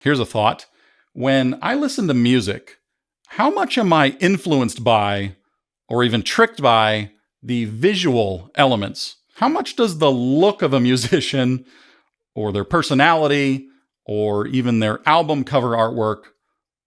Here's a thought. When I listen to music, how much am I influenced by, or even tricked by, the visual elements? How much does the look of a musician, or their personality, or even their album cover artwork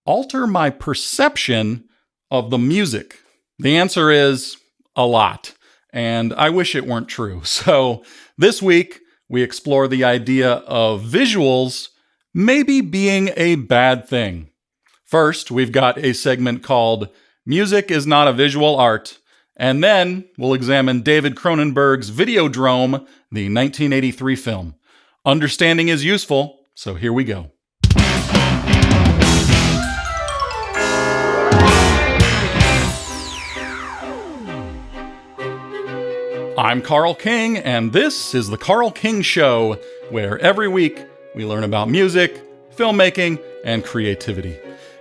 alter my perception of the music? The answer is a lot, and I wish it weren't true. So this week, we explore the idea of visuals maybe being a bad thing. First, we've got a segment called Music is Not a Visual Art, and then we'll examine David Cronenberg's Videodrome, the 1983 film. Understanding is useful, so here we go. I'm Carl King, and this is The Carl King Show, where every week we learn about music, filmmaking, and creativity.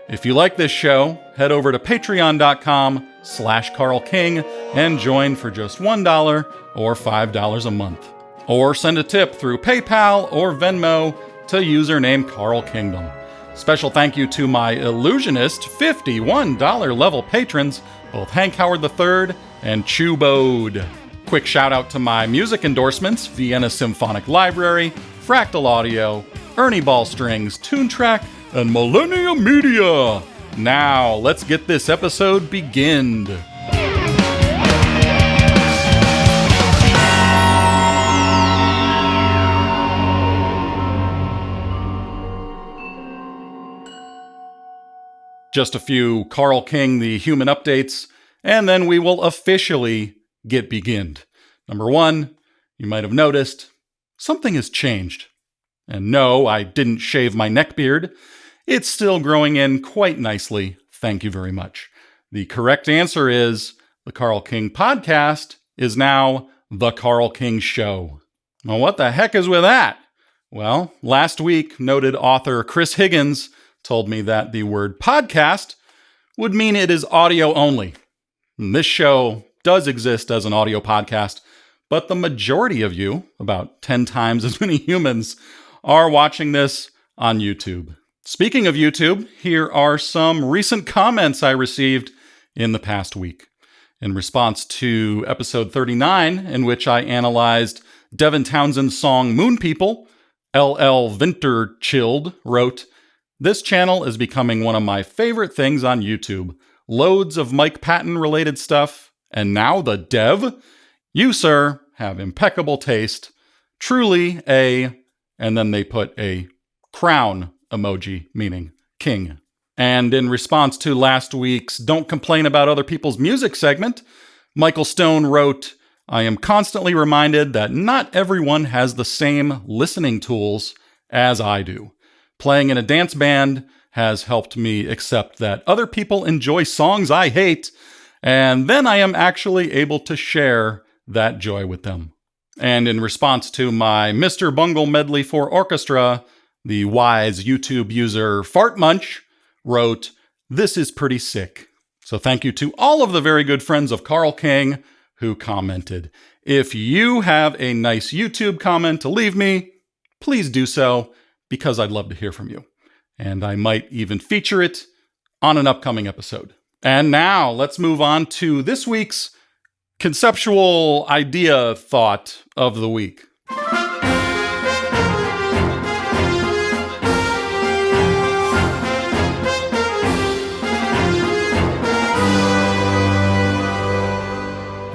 If you like this show, head over to patreon.com/carlking and join for just $1 or $5 a month. Or send a tip through PayPal or Venmo to username Carl Kingdom. Special thank you to my Illusionist $51 level patrons, both Hank Howard III and Chew Bode. Quick shout out to my music endorsements, Vienna Symphonic Library, Fractal Audio, Ernie Ball Strings, Toontrack, and Millennium Media. Now, let's get this episode beginned. Just a few Carl King the Human updates, and then we will officially get beginned. Number one, you might have noticed, something has changed. And no, I didn't shave my neck beard. It's still growing in quite nicely. Thank you very much. The correct answer is the Carl King Podcast is now The Carl King Show. Well, what the heck is with that? Well, last week, noted author Chris Higgins told me that the word podcast would mean it is audio only. And this show does exist as an audio podcast, but the majority of you, about 10 times as many humans, are watching this on YouTube. Speaking of YouTube, here are some recent comments I received in the past week. In response to episode 39, in which I analyzed Devin Townsend's song Moon People, LL Vinterchild wrote, "This channel is becoming one of my favorite things on YouTube. Loads of Mike Patton related stuff, and now the dev? You, sir, have impeccable taste. Truly a," and then they put a crown emoji, meaning king. And in response to last week's Don't Complain About Other People's Music segment, Michael Stone wrote, "I am constantly reminded that not everyone has the same listening tools as I do. Playing in a dance band has helped me accept that other people enjoy songs I hate, and then I am actually able to share that joy with them." And in response to my Mr. Bungle medley for orchestra, the wise YouTube user Fartmunch wrote, "This is pretty sick." So thank you to all of the very good friends of Carl King who commented. If you have a nice YouTube comment to leave me, please do so, because I'd love to hear from you. And I might even feature it on an upcoming episode. And now let's move on to this week's Conceptual Idea thought of the week.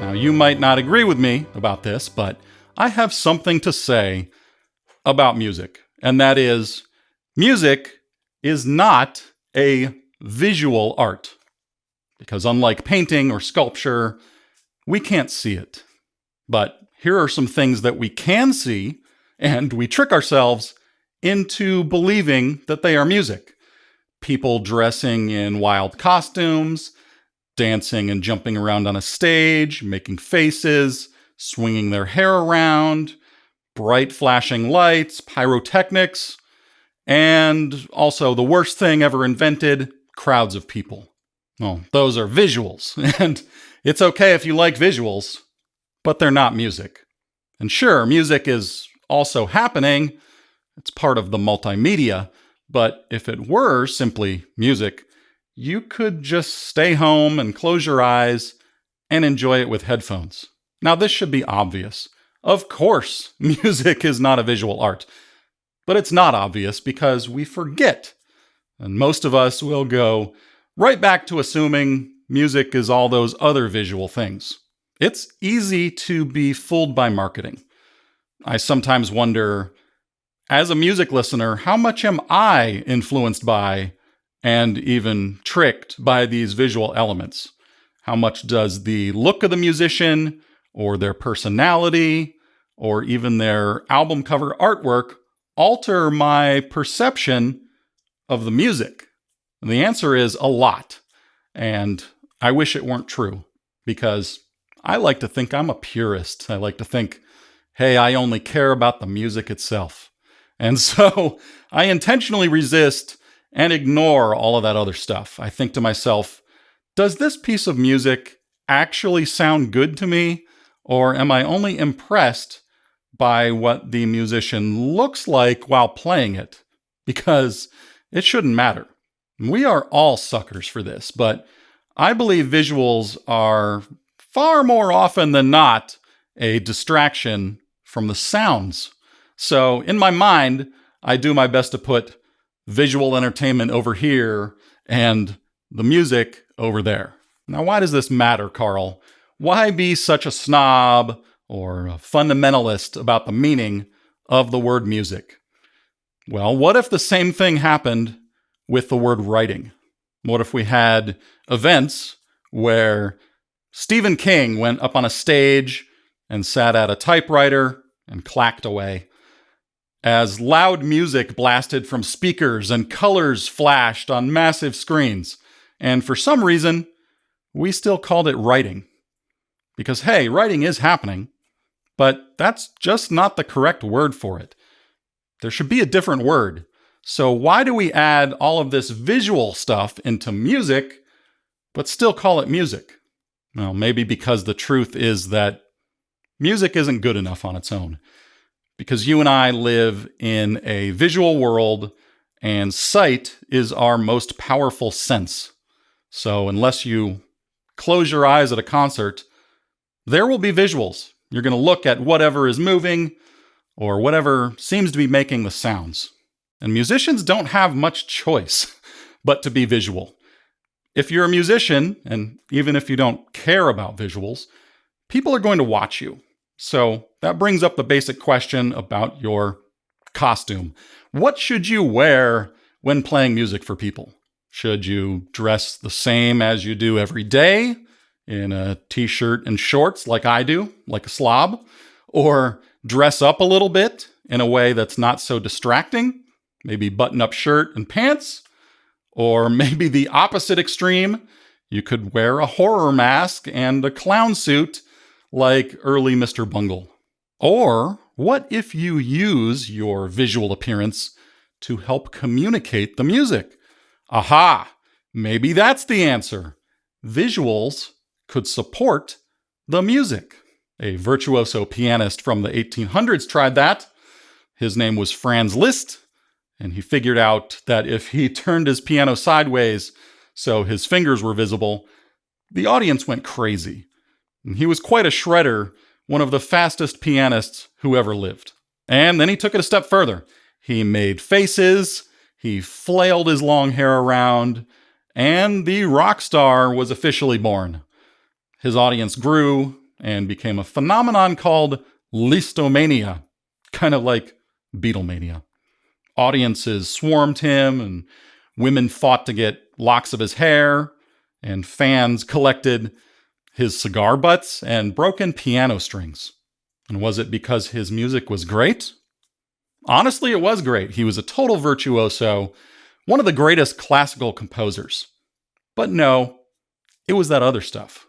Now, you might not agree with me about this, but I have something to say about music, and that is, music is not a visual art. Because unlike painting or sculpture, we can't see it. But here are some things that we can see, and we trick ourselves into believing that they are music. People dressing in wild costumes, dancing and jumping around on a stage, making faces, swinging their hair around, bright flashing lights, pyrotechnics, and also the worst thing ever invented, crowds of people. Well, those are visuals, and it's okay if you like visuals, but they're not music. And sure, music is also happening. It's part of the multimedia, But if it were simply music, you could just stay home and close your eyes and enjoy it with headphones. Now, this should be obvious. Of course, music is not a visual art, but it's not obvious because we forget. And most of us will go right back to assuming music is all those other visual things. It's easy to be fooled by marketing. I sometimes wonder, as a music listener, how much am I influenced by and even tricked by these visual elements? How much does the look of the musician or their personality or even their album cover artwork alter my perception of the music? And the answer is a lot. And I wish it weren't true, because I like to think I'm a purist. I like to think, hey, I only care about the music itself. And so I intentionally resist and ignore all of that other stuff. I think to myself, does this piece of music actually sound good to me? Or am I only impressed by what the musician looks like while playing it? Because it shouldn't matter. We are all suckers for this, but I believe visuals are far more often than not a distraction from the sounds. So in my mind, I do my best to put visual entertainment over here and the music over there. Now, why does this matter, Carl? Why be such a snob or a fundamentalist about the meaning of the word music? Well, what if the same thing happened with the word writing? What if we had events where Stephen King went up on a stage and sat at a typewriter and clacked away, as loud music blasted from speakers and colors flashed on massive screens, and for some reason, we still called it writing? Because, hey, writing is happening, but that's just not the correct word for it. There should be a different word. So why do we add all of this visual stuff into music, but still call it music? Well, maybe because the truth is that music isn't good enough on its own. Because you and I live in a visual world, and sight is our most powerful sense. So unless you close your eyes at a concert, there will be visuals. You're going to look at whatever is moving or whatever seems to be making the sounds. And musicians don't have much choice but to be visual. If you're a musician, and even if you don't care about visuals, people are going to watch you. So that brings up the basic question about your costume. What should you wear when playing music for people? Should you dress the same as you do every day, in a t-shirt and shorts like I do, like a slob? Or dress up a little bit in a way that's not so distracting? Maybe button-up shirt and pants? Or maybe the opposite extreme, you could wear a horror mask and a clown suit like early Mr. Bungle. Or what if you use your visual appearance to help communicate the music? Aha! Maybe that's the answer. Visuals could support the music. A virtuoso pianist from the 1800s tried that. His name was Franz Liszt, and he figured out that if he turned his piano sideways so his fingers were visible, the audience went crazy. And he was quite a shredder, one of the fastest pianists who ever lived. And then he took it a step further. He made faces, he flailed his long hair around, and the rock star was officially born. His audience grew and became a phenomenon called listomania, kind of like Beatlemania. Audiences swarmed him, and women fought to get locks of his hair, and fans collected his cigar butts and broken piano strings. And was it because his music was great? Honestly, it was great. He was a total virtuoso, one of the greatest classical composers. But no, it was that other stuff.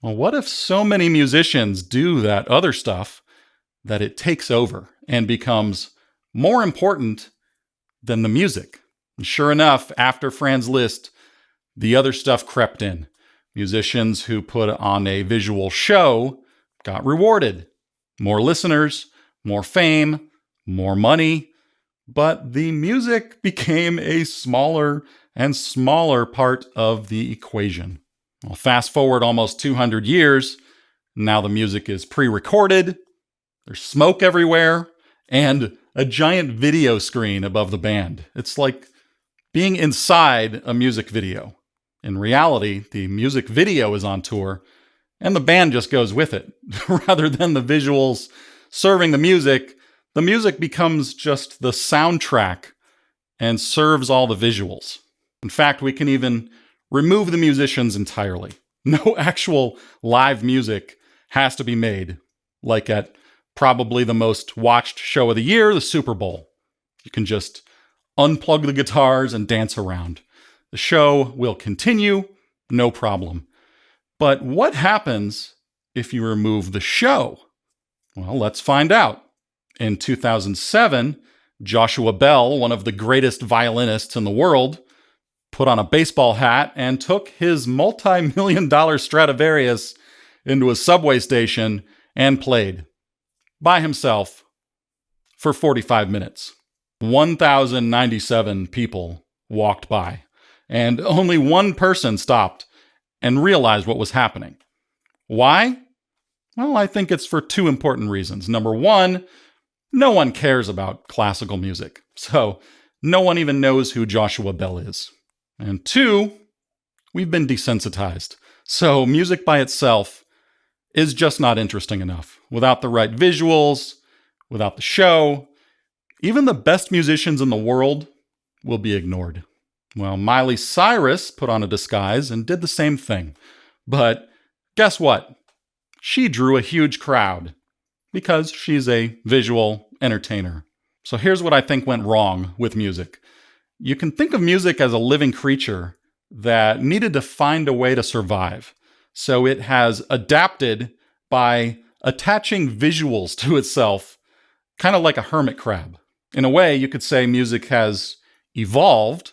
Well, what if so many musicians do that other stuff that it takes over and becomes more important than the music? And sure enough, after Franz Liszt, the other stuff crept in. Musicians who put on a visual show got rewarded. More listeners, more fame, more money, but the music became a smaller and smaller part of the equation. Well, fast forward almost 200 years, now the music is pre-recorded, there's smoke everywhere, and a giant video screen above the band. It's like being inside a music video. In reality, the music video is on tour, and the band just goes with it. Rather than the visuals serving the music becomes just the soundtrack and serves all the visuals. In fact, we can even remove the musicians entirely. No actual live music has to be made, like at probably the most watched show of the year, the Super Bowl. You can just unplug the guitars and dance around. The show will continue, no problem. But what happens if you remove the show? Well, let's find out. In 2007, Joshua Bell, one of the greatest violinists in the world, put on a baseball hat and took his multi-million-dollar Stradivarius into a subway station and played by himself for 45 minutes. 1,097 people walked by, and only one person stopped and realized what was happening. Why? Well, I think it's for two important reasons. Number one, no one cares about classical music, so no one even knows who Joshua Bell is. And two, we've been desensitized, so music by itself is just not interesting enough. Without the right visuals, without the show, even the best musicians in the world will be ignored. Well, Miley Cyrus put on a disguise and did the same thing. But guess what? She drew a huge crowd because she's a visual entertainer. So here's what I think went wrong with music. You can think of music as a living creature that needed to find a way to survive. So it has adapted by attaching visuals to itself, kind of like a hermit crab. In a way, you could say music has evolved,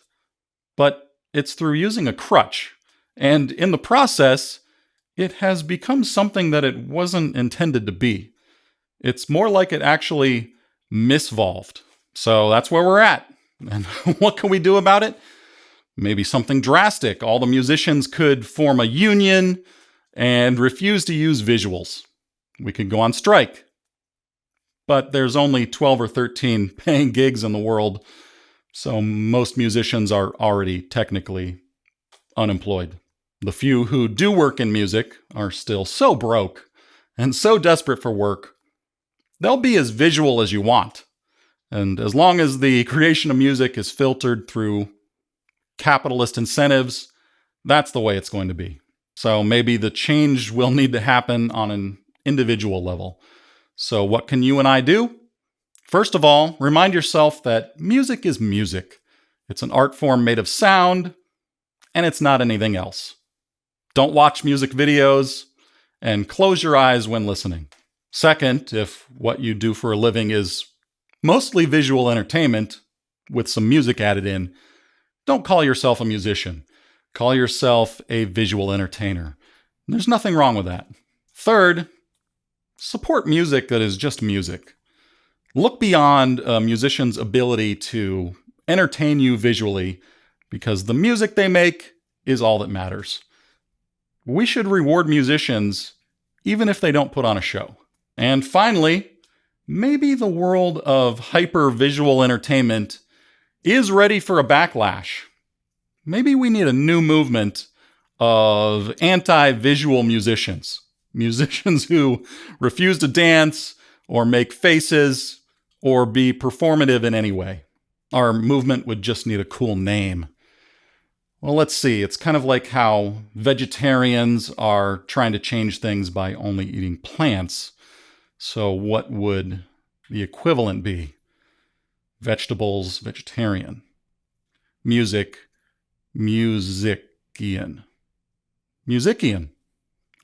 but it's through using a crutch. And in the process, it has become something that it wasn't intended to be. It's more like it actually misvolved. So that's where we're at. And what can we do about it? Maybe something drastic. All the musicians could form a union and refuse to use visuals. We could go on strike. But there's only 12 or 13 paying gigs in the world, so most musicians are already technically unemployed. The few who do work in music are still so broke and so desperate for work, they'll be as visual as you want. And as long as the creation of music is filtered through capitalist incentives, that's the way it's going to be. So maybe the change will need to happen on an individual level. So what can you and I do? First of all, remind yourself that music is music. It's an art form made of sound, and it's not anything else. Don't watch music videos, and close your eyes when listening. Second, if what you do for a living is mostly visual entertainment with some music added in, don't call yourself a musician. Call yourself a visual entertainer. There's nothing wrong with that. Third, support music that is just music. Look beyond a musician's ability to entertain you visually, because the music they make is all that matters. We should reward musicians even if they don't put on a show. And finally, maybe the world of hyper-visual entertainment is ready for a backlash. Maybe we need a new movement of anti-visual musicians. Musicians who refuse to dance or make faces or be performative in any way. Our movement would just need a cool name. Well, let's see. It's kind of like how vegetarians are trying to change things by only eating plants. So what would the equivalent be? Vegetables, vegetarian. Music, musician. Musician.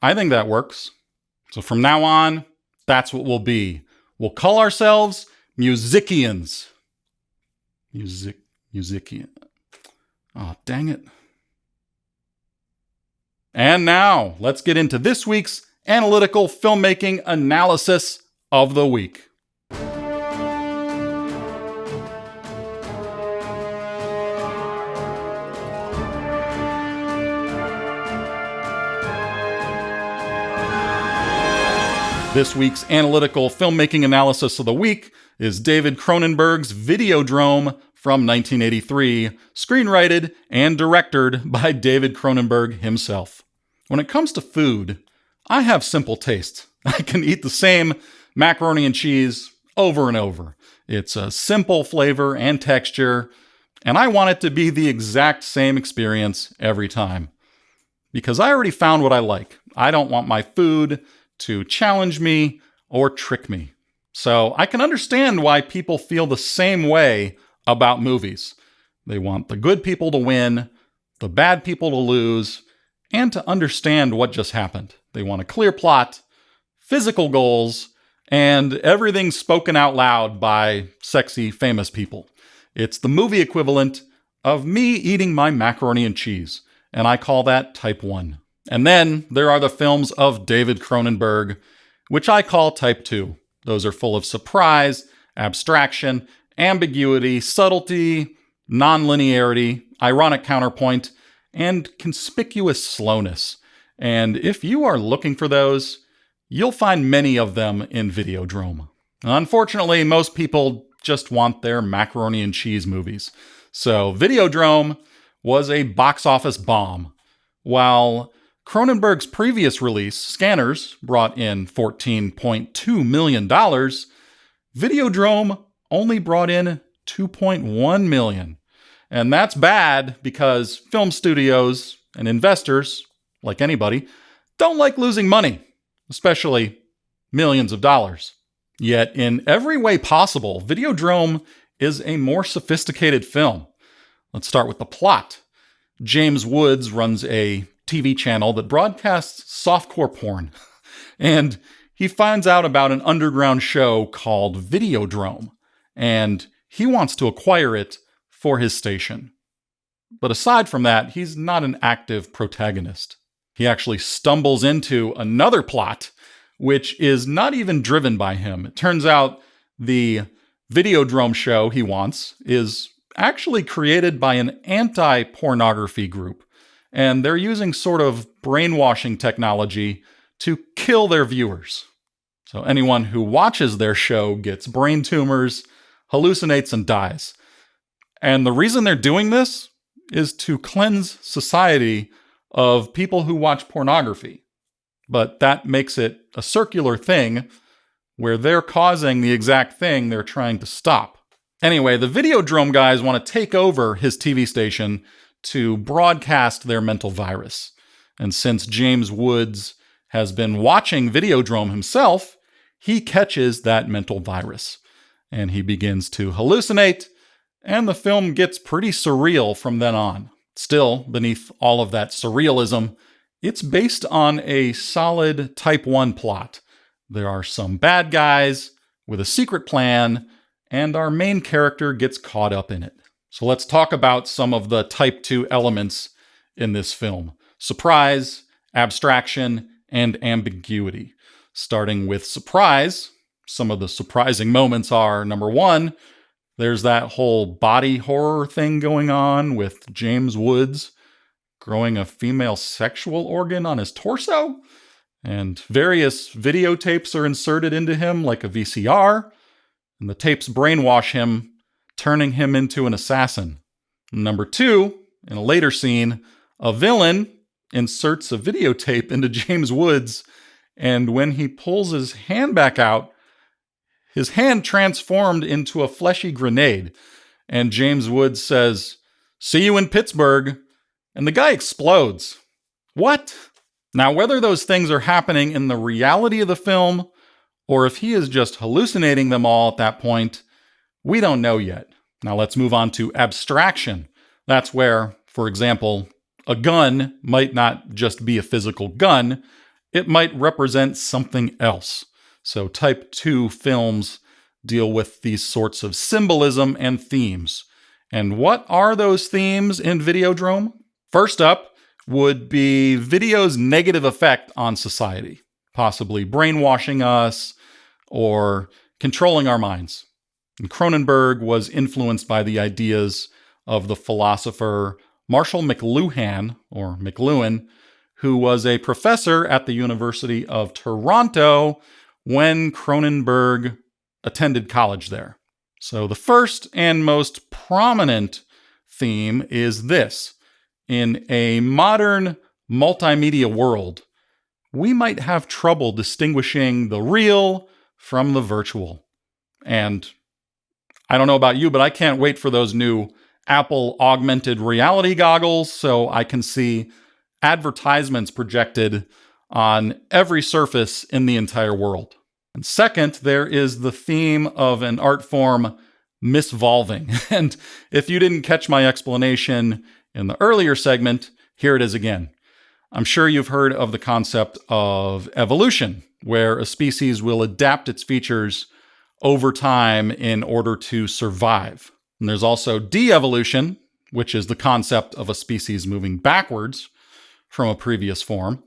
I think that works. So from now on, that's what we'll be. We'll call ourselves musicians. Musician. Oh, dang it. And now, let's get into this week's analytical filmmaking analysis of the week. This week's analytical filmmaking analysis of the week is David Cronenberg's Videodrome from 1983, screenwritten and directed by David Cronenberg himself. When it comes to food, I have simple tastes. I can eat the same macaroni and cheese over and over. It's a simple flavor and texture, and I want it to be the exact same experience every time. Because I already found what I like. I don't want my food to challenge me or trick me. So I can understand why people feel the same way about movies. They want the good people to win, the bad people to lose, and to understand what just happened. They want a clear plot, physical goals, and everything spoken out loud by sexy, famous people. It's the movie equivalent of me eating my macaroni and cheese, and I call that Type 1. And then there are the films of David Cronenberg, which I call Type 2. Those are full of surprise, abstraction, ambiguity, subtlety, non-linearity, ironic counterpoint, and conspicuous slowness. And if you are looking for those, you'll find many of them in Videodrome. Unfortunately, most people just want their macaroni and cheese movies. So Videodrome was a box office bomb. While Cronenberg's previous release, Scanners, brought in $14.2 million, Videodrome only brought in $2.1 million. And that's bad because film studios and investors, like anybody, don't like losing money, especially millions of dollars. Yet in every way possible, Videodrome is a more sophisticated film. Let's start with the plot. James Woods runs a TV channel that broadcasts softcore porn. And he finds out about an underground show called Videodrome. And he wants to acquire it for his station. But aside from that, he's not an active protagonist. He actually stumbles into another plot, which is not even driven by him. It turns out the Videodrome show he wants is actually created by an anti-pornography group. And they're using sort of brainwashing technology to kill their viewers. So anyone who watches their show gets brain tumors, hallucinates, and dies. And the reason they're doing this is to cleanse society of people who watch pornography. But that makes it a circular thing where they're causing the exact thing they're trying to stop. Anyway, the Videodrome guys want to take over his TV station to broadcast their mental virus. And since James Woods has been watching Videodrome himself, he catches that mental virus. And he begins to hallucinate, and the film gets pretty surreal from then on. Still, beneath all of that surrealism, it's based on a solid Type 1 plot. There are some bad guys with a secret plan, and our main character gets caught up in it. So let's talk about some of the Type 2 elements in this film. Surprise, abstraction, and ambiguity. Starting with surprise, some of the surprising moments are, number one, there's that whole body horror thing going on with James Woods growing a female sexual organ on his torso, and various videotapes are inserted into him like a VCR, and the tapes brainwash him, turning him into an assassin. Number two, in a later scene, a villain inserts a videotape into James Woods, and when he pulls his hand back out, his hand transformed into a fleshy grenade, and James Woods says, "See you in Pittsburgh," and the guy explodes. What? Now, whether those things are happening in the reality of the film, or if he is just hallucinating them all at that point, we don't know yet. Now let's move on to abstraction. That's where, for example, a gun might not just be a physical gun, it might represent something else. So Type 2 films deal with these sorts of symbolism and themes. And what are those themes in Videodrome? First up would be video's negative effect on society, possibly brainwashing us or controlling our minds. And Cronenberg was influenced by the ideas of the philosopher Marshall McLuhan, or McLuhan, who was a professor at the University of Toronto, when Cronenberg attended college there. So the first and most prominent theme is this. In a modern multimedia world, we might have trouble distinguishing the real from the virtual. And I don't know about you, but I can't wait for those new Apple augmented reality goggles so I can see advertisements projected on every surface in the entire world. And second, there is the theme of an art form misvolving. And if you didn't catch my explanation in the earlier segment, here it is again. I'm sure you've heard of the concept of evolution, where a species will adapt its features over time in order to survive. And there's also de-evolution, which is the concept of a species moving backwards from a previous form.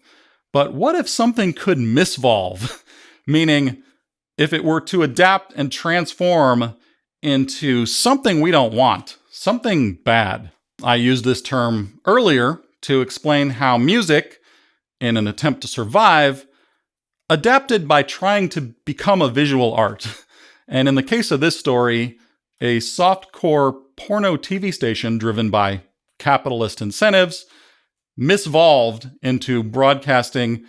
But what if something could misvolve? Meaning, if it were to adapt and transform into something we don't want, something bad. I used this term earlier to explain how music, in an attempt to survive, adapted by trying to become a visual art. And in the case of this story, a softcore porno TV station driven by capitalist incentives misvolved into broadcasting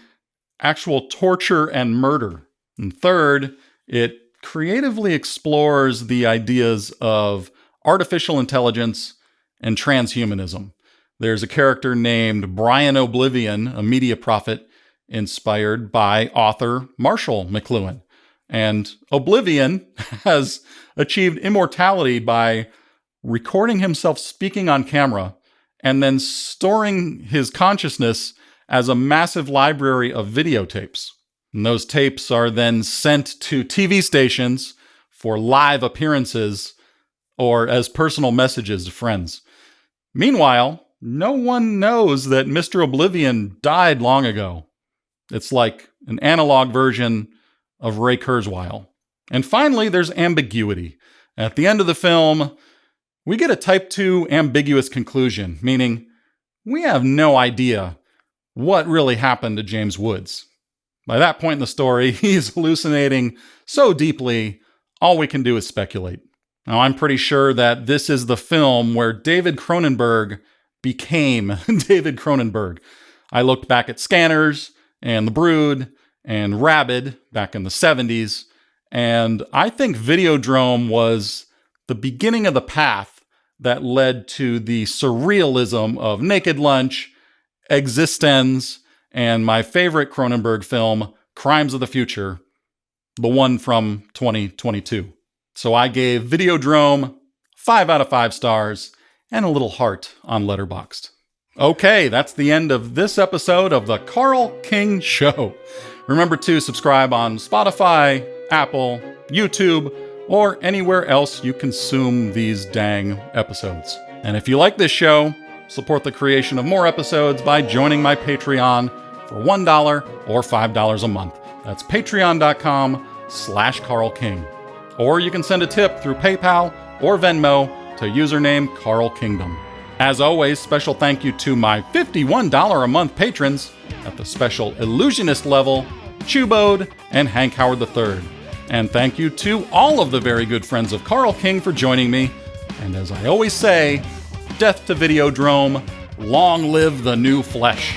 actual torture and murder. And third, it creatively explores the ideas of artificial intelligence and transhumanism. There's a character named Brian Oblivion, a media prophet inspired by author Marshall McLuhan. And Oblivion has achieved immortality by recording himself speaking on camera and then storing his consciousness as a massive library of videotapes. And those tapes are then sent to TV stations for live appearances or as personal messages to friends. Meanwhile, no one knows that Mr. Oblivion died long ago. It's like an analog version of Ray Kurzweil. And finally, there's ambiguity. At the end of the film, we get a type 2 ambiguous conclusion, meaning we have no idea what really happened to James Woods. By that point in the story, he's hallucinating so deeply, all we can do is speculate. Now, I'm pretty sure that this is the film where David Cronenberg became David Cronenberg. I looked back at Scanners and The Brood and Rabid back in the 70s, and I think Videodrome was the beginning of the path that led to the surrealism of Naked Lunch, Existenz, and my favorite Cronenberg film, Crimes of the Future, the one from 2022. So I gave Videodrome 5 out of 5 stars and a little heart on Letterboxd. Okay, that's the end of this episode of The Carl King Show. Remember to subscribe on Spotify, Apple, YouTube, or anywhere else you consume these dang episodes. And if you like this show, support the creation of more episodes by joining my Patreon for $1 or $5 a month. That's patreon.com/Carl King. Or you can send a tip through PayPal or Venmo to username Carl Kingdom. As always, special thank you to my $51 a month patrons at the special illusionist level, Chubode and Hank Howard III. And thank you to all of the very good friends of Carl King for joining me. And as I always say, death to Videodrome, long live the new flesh.